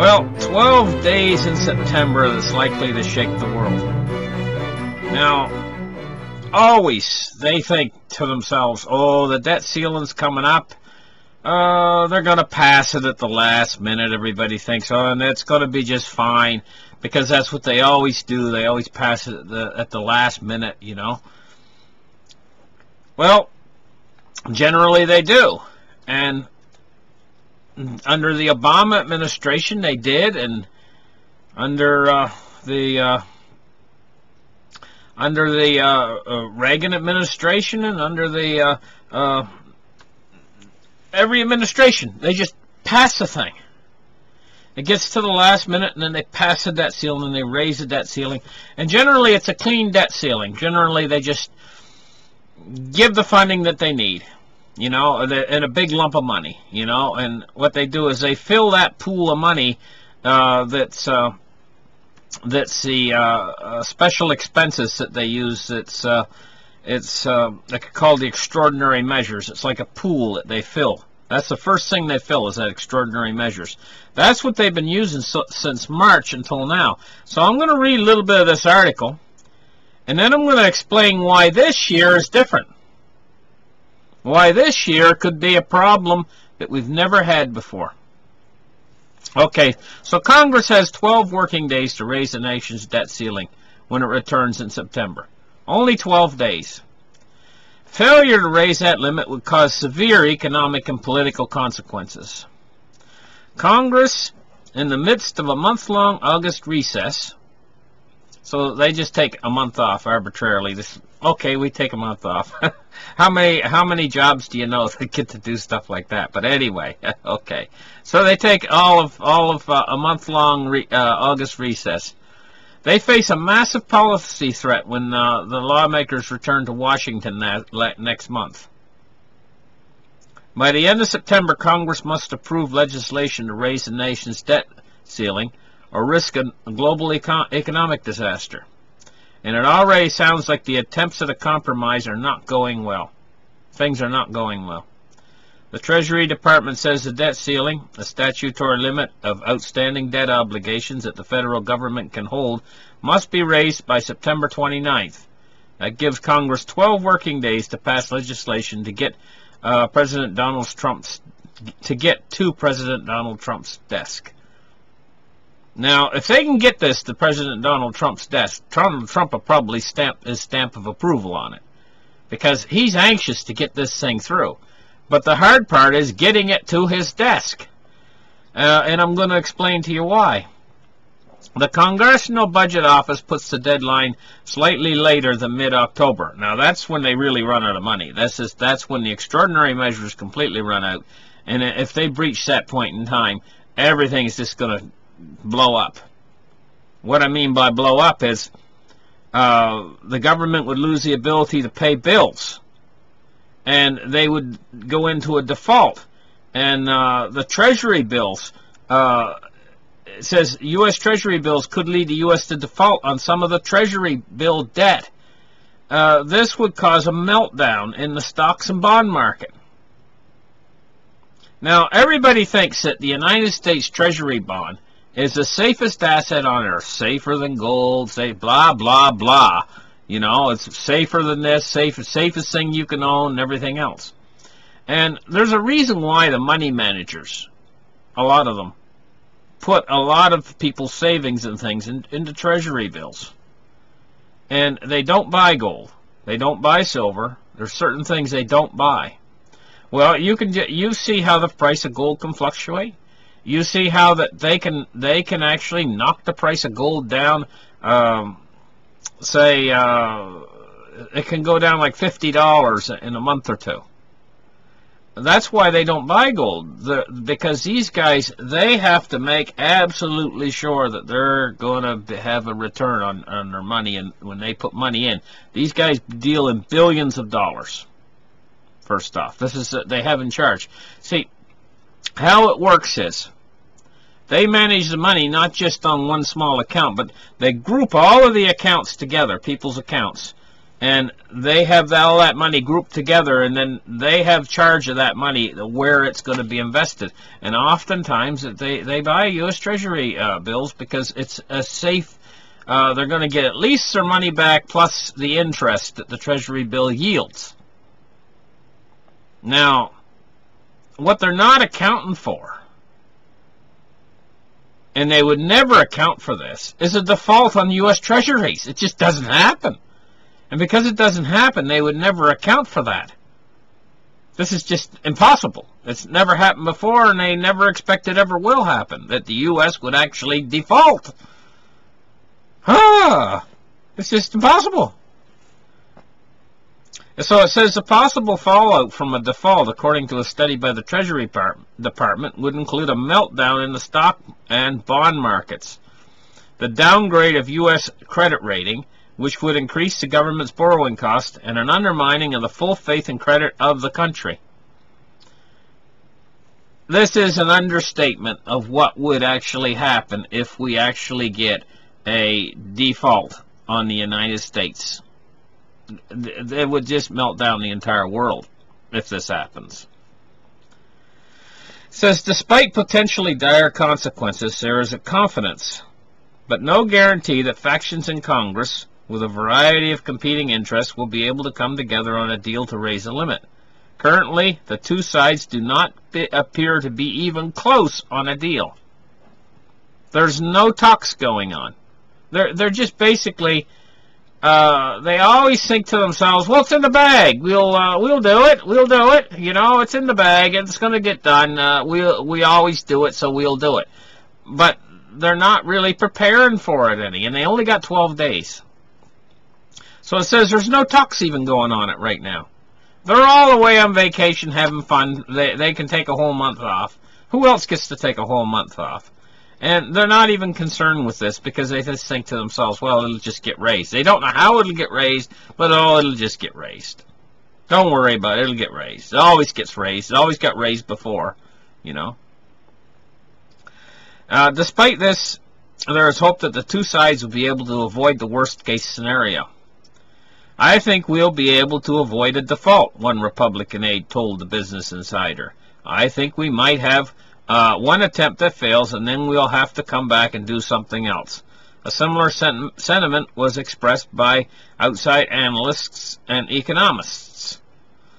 Well, 12 days in September that's likely to shake the world. Now, always they think to themselves, oh, the debt ceiling's coming up. They're going to pass it at the last minute. Everybody thinks, oh, and it's going to be just fine, because that's what they always do. They always pass it at the last minute, you know. Well, generally they do. And under the Obama administration they did, and under the Reagan administration, and under the every administration, they just pass the thing. It gets to the last minute, and then they pass the debt ceiling, and they raise the debt ceiling. And generally, it's a clean debt ceiling. Generally, they just give the funding that they need, you know, in a big lump of money, you know. And what they do is they fill that pool of money that's the special expenses that they use. It's like called the extraordinary measures. It's like a pool that they fill. That's the first thing they fill, is that extraordinary measures. That's what they've been using since March until now. So I'm going to read a little bit of this article, and then I'm going to explain why this year is different. Why this year could be a problem that we've never had before. Okay, so Congress has 12 working days to raise the nation's debt ceiling when it returns in September. Only 12 days. Failure to raise that limit would cause severe economic and political consequences. Congress, in the midst of a month-long August recess, so they just take a month off arbitrarily. Okay, we take a month off. How many jobs do you know that get to do stuff like that? But anyway, okay. So they take all of a month-long August recess. They face a massive policy threat when the lawmakers return to Washington next month. By the end of September, Congress must approve legislation to raise the nation's debt ceiling or risk a global economic disaster. And it already sounds like the attempts at a compromise are not going well. Things are not going well. The Treasury Department says the debt ceiling, a statutory limit of outstanding debt obligations that the federal government can hold, must be raised by September 29th. That gives Congress 12 working days to pass legislation to get to President Donald Trump's desk. Now, if they can get this to President Donald Trump's desk, Donald Trump will probably stamp his stamp of approval on it, because he's anxious to get this thing through. But the hard part is getting it to his desk. And I'm going to explain to you why. The Congressional Budget Office puts the deadline slightly later than mid-October. Now, that's when they really run out of money. That's when the extraordinary measures completely run out. And if they breach that point in time, everything is just going to blow up. What I mean by blow up is the government would lose the ability to pay bills, and they would go into a default. And the Treasury bills, it says U.S. Treasury bills could lead the U.S. to default on some of the Treasury bill debt. This would cause a meltdown in the stocks and bond market. Now, everybody thinks that the United States Treasury bond is the safest asset on earth, safer than gold, say blah, blah, blah. You know, it's safer than this, safest thing you can own, and everything else. And there's a reason why the money managers, a lot of them, put a lot of people's savings and things into Treasury bills. And they don't buy gold. They don't buy silver. There's certain things they don't buy. Well, you see how the price of gold can fluctuate. You see how that they can actually knock the price of gold down. Say it can go down like $50 in a month or two. That's why they don't buy gold, because these guys, they have to make absolutely sure that they're going to have a return on their money, and when they put money in, these guys deal in billions of dollars. First off, this is they have in charge. See, how it works is they manage the money not just on one small account, but they group all of the accounts together, people's accounts, and they have all that money grouped together, and then they have charge of that money, where it's going to be invested. And oftentimes they buy U.S. Treasury bills because it's a safe. They're going to get at least their money back plus the interest that the Treasury bill yields. Now, what they're not accounting for, and they would never account for this, is a default on U.S. Treasuries. It just doesn't happen. And because it doesn't happen, they would never account for that. This is just impossible. It's never happened before, and they never expect it ever will happen, that the U.S. would actually default. It's just impossible. So it says the possible fallout from a default, according to a study by the Treasury Department, would include a meltdown in the stock and bond markets, the downgrade of U.S. credit rating, which would increase the government's borrowing cost, and an undermining of the full faith and credit of the country. This is an understatement of what would actually happen if we actually get a default on the United States. It would just melt down the entire world if this happens. It says, despite potentially dire consequences, there is a confidence, but no guarantee that factions in Congress with a variety of competing interests will be able to come together on a deal to raise a limit. Currently, the two sides do not appear to be even close on a deal. There's no talks going on. They're just basically, they always think to themselves, well, it's in the bag. We'll do it. We'll do it. You know, it's in the bag. It's going to get done. We always do it, so we'll do it. But they're not really preparing for it any, and they only got 12 days. So it says there's no talks even going on it right now. They're all away on vacation having fun. They can take a whole month off. Who else gets to take a whole month off? And they're not even concerned with this because they just think to themselves, well, it'll just get raised. They don't know how it'll get raised, but it'll just get raised. Don't worry about it. It'll get raised. It always gets raised. It always got raised before, you know. Despite this, there is hope that the two sides will be able to avoid the worst-case scenario. I think we'll be able to avoid a default, one Republican aide told the Business Insider. I think we might have one attempt that fails, and then we'll have to come back and do something else. A similar sentiment was expressed by outside analysts and economists.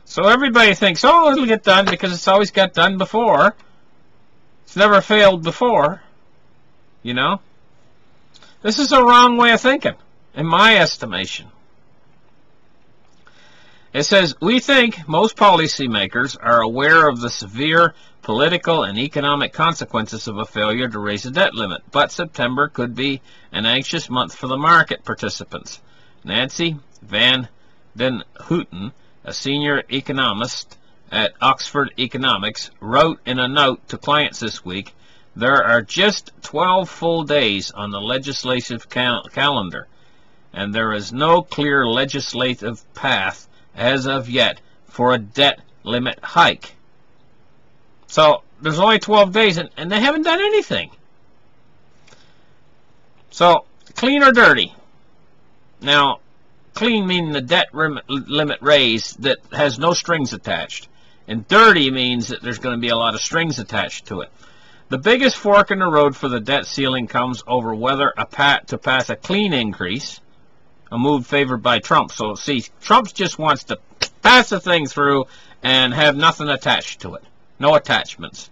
So everybody thinks, oh, it'll get done because it's always got done before. It's never failed before. You know? This is a wrong way of thinking, in my estimation. It says, we think most policymakers are aware of the severe political and economic consequences of a failure to raise the debt limit, but September could be an anxious month for the market participants. Nancy Van den Houten, a senior economist at Oxford Economics, wrote in a note to clients this week, there are just 12 full days on the legislative calendar, and there is no clear legislative path as of yet for a debt limit hike. So there's only 12 days, and they haven't done anything. So clean or dirty? Now, clean meaning the debt limit raise that has no strings attached, and dirty means that there's going to be a lot of strings attached to it. The biggest fork in the road for the debt ceiling comes over whether to pass a clean increase, a move favored by Trump. So, see, Trump just wants to pass the thing through and have nothing attached to it. No attachments.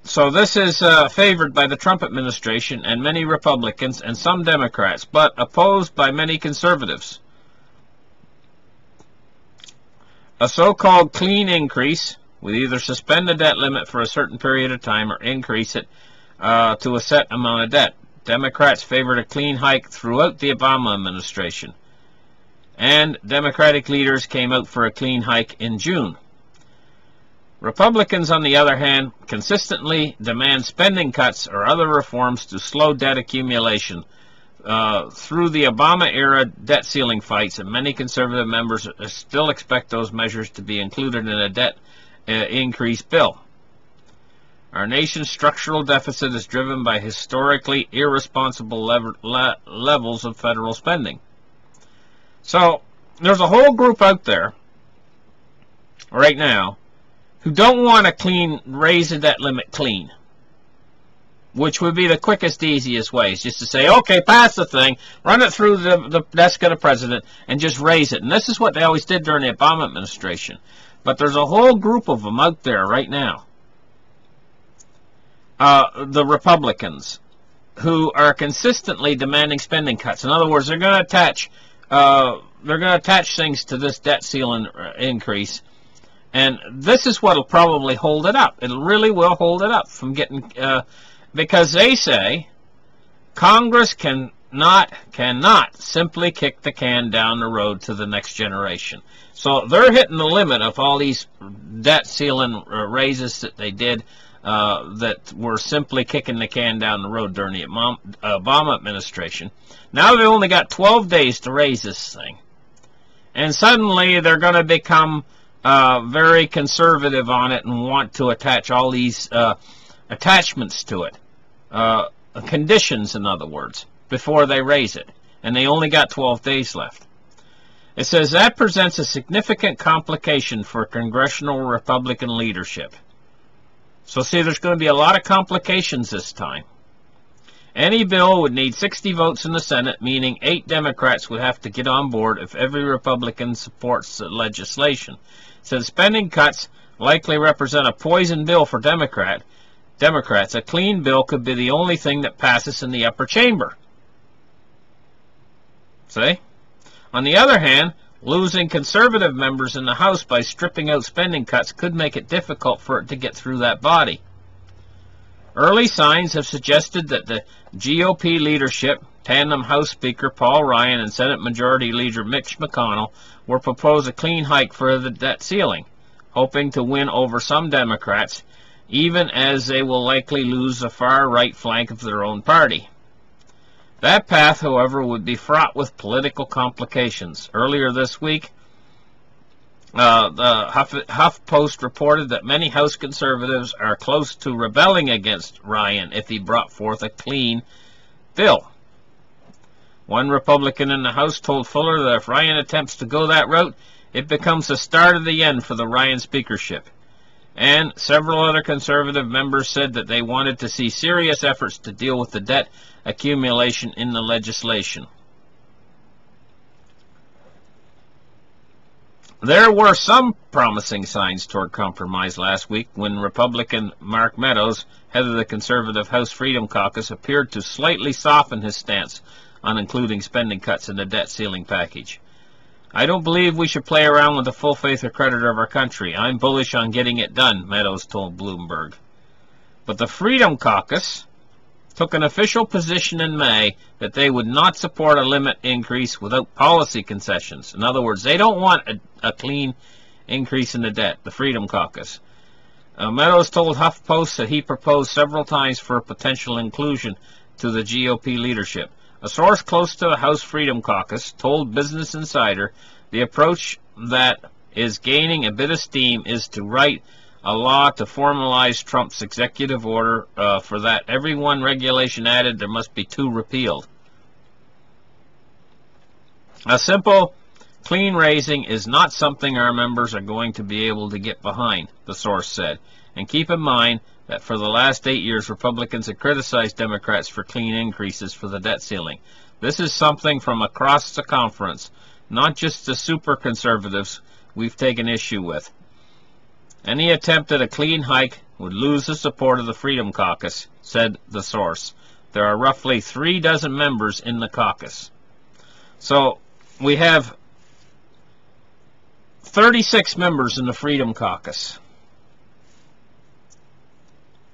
So this is favored by the Trump administration and many Republicans and some Democrats, but opposed by many conservatives. A so-called clean increase would either suspend the debt limit for a certain period of time or increase it to a set amount of debt. Democrats favored a clean hike throughout the Obama administration, and Democratic leaders came out for a clean hike in June. Republicans, on the other hand, consistently demand spending cuts or other reforms to slow debt accumulation. Through the Obama-era debt ceiling fights, and many conservative members still expect those measures to be included in a debt increase bill. Our nation's structural deficit is driven by historically irresponsible levels of federal spending. So, there's a whole group out there right now who don't want to raise the debt limit clean, which would be the quickest, easiest ways, just to say, okay, pass the thing, run it through the desk of the president, and just raise it. And this is what they always did during the Obama administration. But there's a whole group of them out there right now, the Republicans, who are consistently demanding spending cuts. In other words, they're going to attach things to this debt ceiling increase. And this is what will probably hold it up. It really will hold it up from getting... because they say Congress cannot simply kick the can down the road to the next generation. So they're hitting the limit of all these debt ceiling raises that they did that were simply kicking the can down the road during the Obama administration. Now they've only got 12 days to raise this thing. And suddenly they're going to become very conservative on it and want to attach all these attachments to it. Conditions, in other words, before they raise it. And they only got 12 days left. It says that presents a significant complication for congressional Republican leadership. So see, there's going to be a lot of complications this time. Any bill would need 60 votes in the Senate, meaning 8 Democrats would have to get on board if every Republican supports the legislation. Since spending cuts likely represent a poison bill for Democrats, a clean bill could be the only thing that passes in the upper chamber. See? On the other hand, losing conservative members in the House by stripping out spending cuts could make it difficult for it to get through that body. Early signs have suggested that the GOP leadership, tandem House Speaker Paul Ryan and Senate Majority Leader Mitch McConnell, will propose a clean hike for the debt ceiling, hoping to win over some Democrats, even as they will likely lose the far-right flank of their own party. That path, however, would be fraught with political complications. Earlier this week, the HuffPost reported that many House conservatives are close to rebelling against Ryan if he brought forth a clean bill. One Republican in the House told Fuller that if Ryan attempts to go that route, it becomes the start of the end for the Ryan speakership. And several other conservative members said that they wanted to see serious efforts to deal with the debt accumulation in the legislation. There were some promising signs toward compromise last week when Republican Mark Meadows, head of the conservative House Freedom Caucus, appeared to slightly soften his stance on including spending cuts in the debt ceiling package. I don't believe we should play around with the full faith or credit of our country. I'm bullish on getting it done, Meadows told Bloomberg. But the Freedom Caucus took an official position in May that they would not support a limit increase without policy concessions. In other words, they don't want a clean increase in the debt, the Freedom Caucus. Meadows told HuffPost that he proposed several times for a potential inclusion to the GOP leadership. A source close to the House Freedom Caucus told Business Insider the approach that is gaining a bit of steam is to write a law to formalize Trump's executive order for that every one regulation added, there must be 2 repealed. A simple, clean raising is not something our members are going to be able to get behind, the source said. And keep in mind that for the last 8 years, Republicans have criticized Democrats for clean increases for the debt ceiling. This is something from across the conference, not just the super conservatives we've taken issue with. Any attempt at a clean hike would lose the support of the Freedom Caucus, said the source. There are roughly 3 dozen members in the caucus. So we have 36 members in the Freedom Caucus.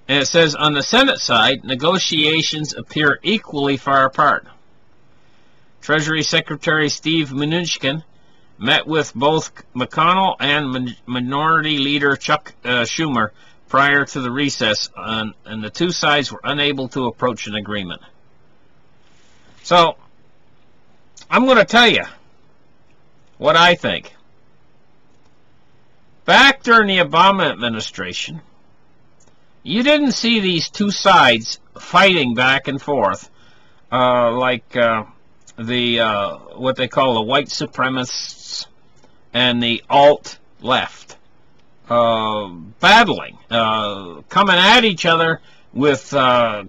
And it says, on the Senate side, negotiations appear equally far apart. Treasury Secretary Steve Mnuchin met with both McConnell and Minority Leader Chuck Schumer prior to the recess, and the 2 sides were unable to approach an agreement. So, I'm going to tell you what I think. Back during the Obama administration, You didn't see these two sides fighting back and forth like what they call the white supremacists and the alt-left. Battling, coming at each other with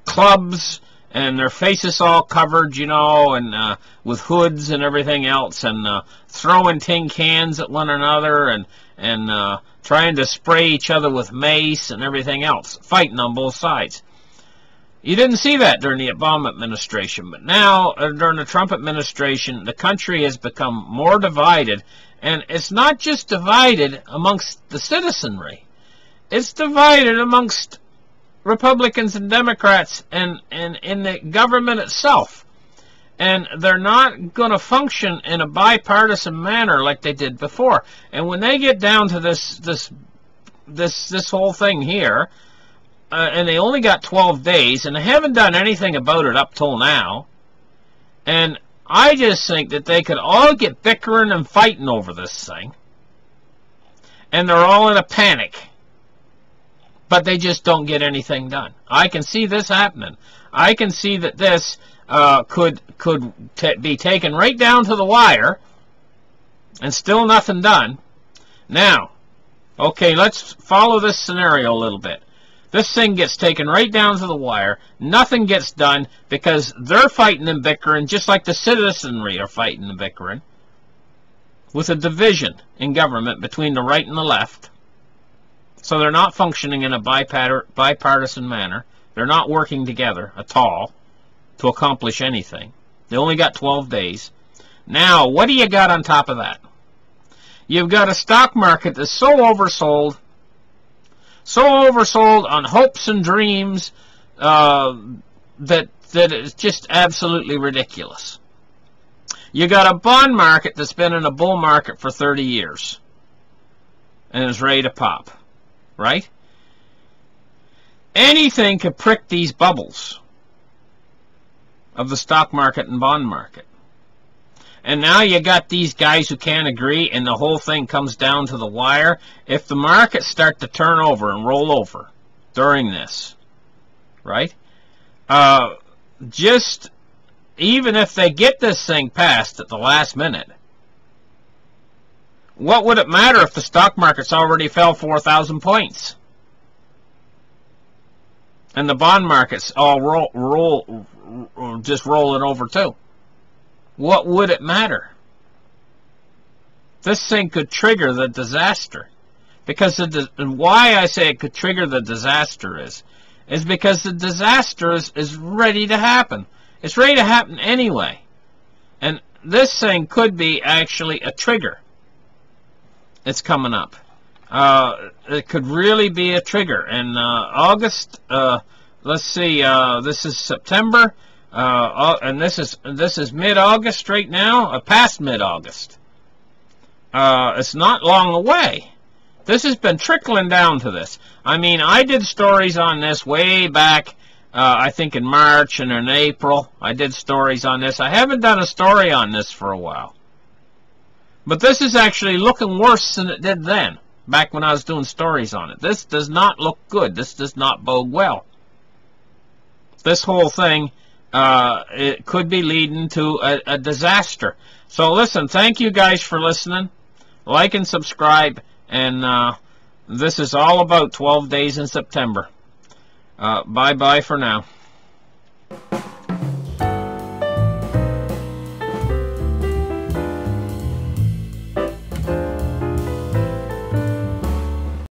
clubs and their faces all covered, you know, and with hoods and everything else, and throwing tin cans at one another, and trying to spray each other with mace and everything else, fighting on both sides. You didn't see that during the Obama administration, but now, during the Trump administration, the country has become more divided. And it's not just divided amongst the citizenry. It's divided amongst Republicans and Democrats and in the government itself. And they're not going to function in a bipartisan manner like they did before. And when they get down to this whole thing here, and they only got 12 days, and they haven't done anything about it up till now, and I just think that they could all get bickering and fighting over this thing. And they're all in a panic. But they just don't get anything done. I can see this happening. I can see that this could be taken right down to the wire and still nothing done. Now, okay, let's follow this scenario a little bit. This thing gets taken right down to the wire. Nothing gets done because they're fighting and bickering just like the citizenry are fighting and bickering, with a division in government between the right and the left. So they're not functioning in a bipartisan manner. They're not working together at all to accomplish anything. They only got 12 days. Now, what do you got on top of that? You've got a stock market that's so oversold on hopes and dreams that is just absolutely ridiculous. You got a bond market that's been in a bull market for 30 years and is ready to pop, right? Anything could prick these bubbles of the stock market and bond market. And now you got these guys who can't agree, and the whole thing comes down to the wire. If the markets start to turn over and roll over during this, right? Just even if they get this thing passed at the last minute, what would it matter if the stock market's already fell 4,000 points? And the bond market's all just rolling over too. What would it matter? This thing could trigger the disaster. Because and why I say it could trigger the disaster is because the disaster is ready to happen. It's ready to happen anyway. And this thing could be actually a trigger. It's coming up. It could really be a trigger. In August, let's see, this is September. And this is mid-August right now, past mid-August. It's not long away. This has been trickling down to this. I mean, I did stories on this way back, I think in March and in April. I did stories on this. I haven't done a story on this for a while. But this is actually looking worse than it did then, back when I was doing stories on it. This does not look good. This does not bode well. This whole thing, it could be leading to a disaster. So listen, thank you guys for listening. Like and subscribe. And this is all about 12 days in September. Bye-bye for now.